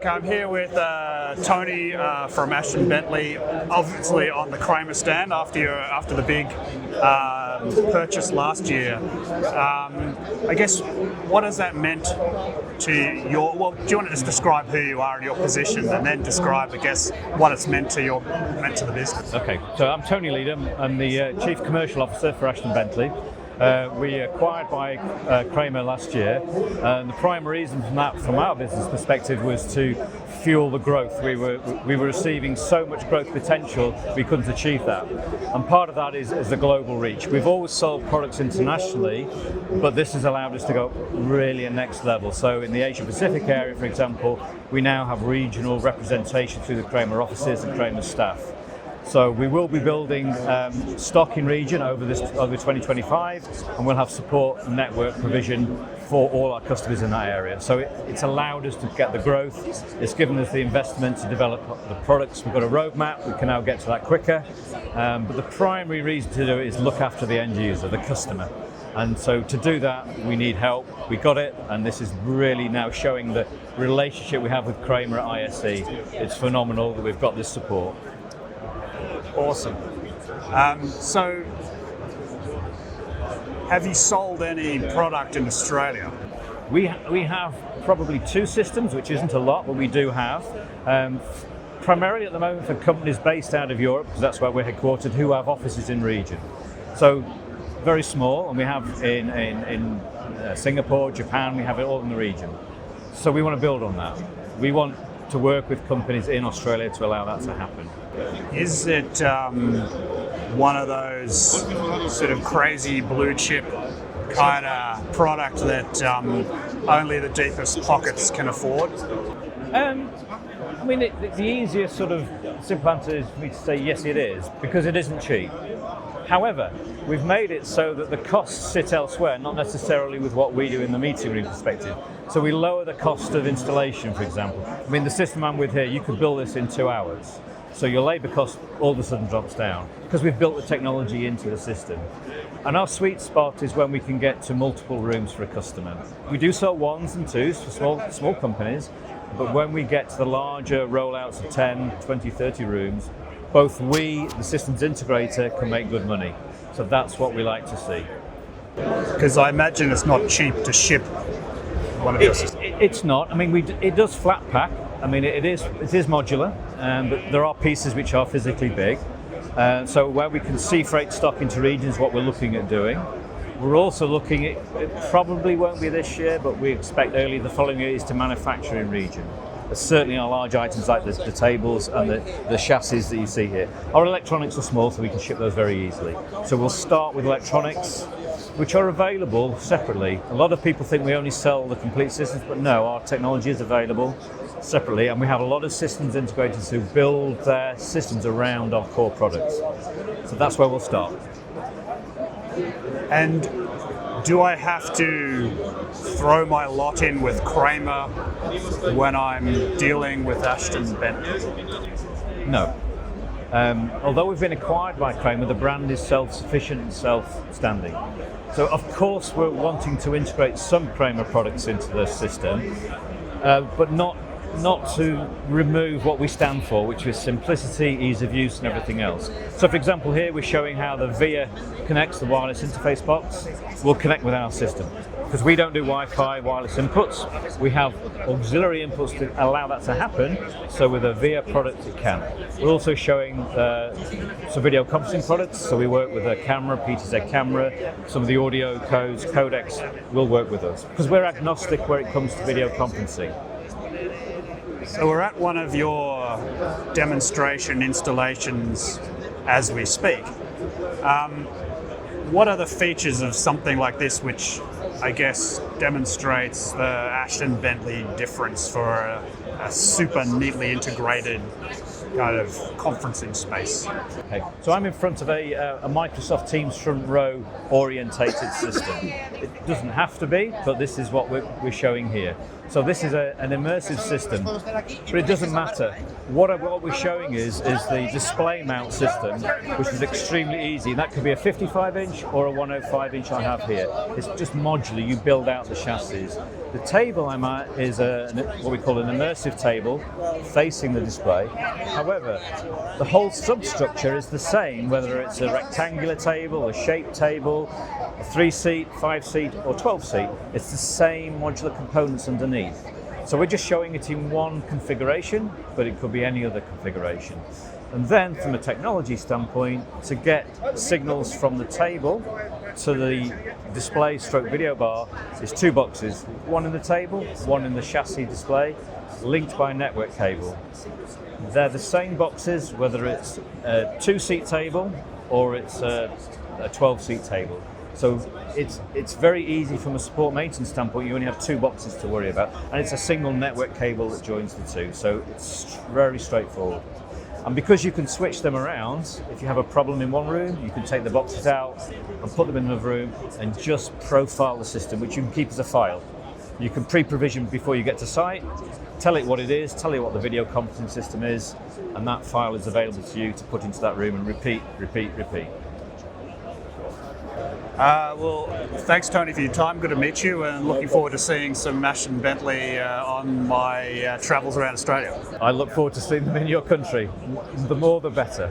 I'm here with Tony from Ashton Bentley, obviously on the Kramer stand after the big purchase last year. I guess, what has that meant to do you want to just describe who you are and your position, and then describe, I guess, what it's meant to the business? Okay, so I'm Tony Leedham. I'm the Chief Commercial Officer for Ashton Bentley. We acquired by Kramer last year, and the prime reason from our business perspective was to fuel the growth. We were receiving so much growth potential, we couldn't achieve that. And part of that is the global reach. We've always sold products internationally, but this has allowed us to go really a next level. So in the Asia Pacific area, for example, we now have regional representation through the Kramer offices and Kramer staff. So we will be building stock in region over 2025, and we'll have support network provision for all our customers in that area. So it's allowed us to get the growth. It's given us the investment to develop the products. We've got a roadmap. We can now get to that quicker. But the primary reason to do it is look after the end user, the customer. And so to do that, we need help. We got it, and this is really now showing the relationship we have with Kramer at ISE. It's phenomenal that we've got this support. Awesome. So, have you sold any product in Australia? We have probably 2 systems, which isn't a lot, but we do have. Primarily at the moment for companies based out of Europe, because that's where we're headquartered, who have offices in region. So, very small, and we have in Singapore, Japan, we have it all in the region. So we want to build on that. We want to work with companies in Australia to allow that to happen. Is it one of those sort of crazy blue chip kind of product that only the deepest pockets can afford? I mean, the easiest sort of simple answer is for me to say yes, it is, because it isn't cheap. However, we've made it so that the costs sit elsewhere, not necessarily with what we do in the meeting room perspective. So we lower the cost of installation, for example. I mean, the system I'm with here, you could build this in 2 hours. So your labour cost all of a sudden drops down because we've built the technology into the system. And our sweet spot is when we can get to multiple rooms for a customer. We do sell 1s and 2s for small companies, but when we get to the larger rollouts of 10, 20, 30 rooms, both we, the systems integrator, can make good money. So that's what we like to see. Because I imagine it's not cheap to ship one of your systems. It's not. I mean, it does flat pack. I mean, it is modular, but there are pieces which are physically big. So where we can sea freight stock into regions, what we're looking at doing. We're also looking at, it probably won't be this year, but we expect early the following year is to manufacture in region. Certainly our large items like the tables and the chassis that you see here. Our electronics are small, so we can ship those very easily. So we'll start with electronics, which are available separately. A lot of people think we only sell the complete systems, but no, our technology is available separately, and we have a lot of systems integrators who build their systems around our core products. So that's where we'll start. And do I have to throw my lot in with Kramer when I'm dealing with Ashton Bentley? No. Although we've been acquired by Kramer, the brand is self-sufficient and self-standing. So of course we're wanting to integrate some Kramer products into the system, but not to remove what we stand for, which is simplicity, ease of use, and everything else. So for example, here we're showing how the VIA connects, the wireless interface box, will connect with our system. Because we don't do Wi-Fi wireless inputs, we have auxiliary inputs to allow that to happen, so with a VIA product it can. We're also showing some video conferencing products, so we work with a camera, P2Z camera, some of the audio codes, codecs will work with us, because we're agnostic where it comes to video conferencing. So we're at one of your demonstration installations as we speak. What are the features of something like this which I guess demonstrates the Ashton Bentley difference for a super neatly integrated kind of conferencing space? Okay. So I'm in front of a Microsoft Teams front row orientated system. It doesn't have to be, but this is what we're showing here. So this is an immersive system, but it doesn't matter. What we're showing is the display mount system, which is extremely easy. That could be a 55-inch or a 105-inch I have here. It's just modular. You build out the chassis. The table I'm at is what we call an immersive immersive table facing the display. However, the whole substructure is the same, whether it's a rectangular table, a shaped table, a 3-seat, 5-seat or 12-seat. It's the same modular components underneath. So we're just showing it in one configuration, but it could be any other configuration. And then from a technology standpoint, to get signals from the table to the display stroke video bar is 2 boxes, one in the table, one in the chassis display, linked by a network cable. They're the same boxes, whether it's a 2-seat table or it's a 12-seat table. So it's very easy from a support maintenance standpoint. You only have 2 boxes to worry about, and it's a single network cable that joins the two. So it's very straightforward. And because you can switch them around, if you have a problem in one room, you can take the boxes out and put them in another room and just profile the system, which you can keep as a file. You can pre-provision before you get to site, tell it what it is, tell it what the video conferencing system is, and that file is available to you to put into that room and repeat, repeat, repeat. Well, thanks Tony for your time. Good to meet you, and looking forward to seeing some Ashton Bentley on my travels around Australia. I look forward to seeing them in your country. The more the better.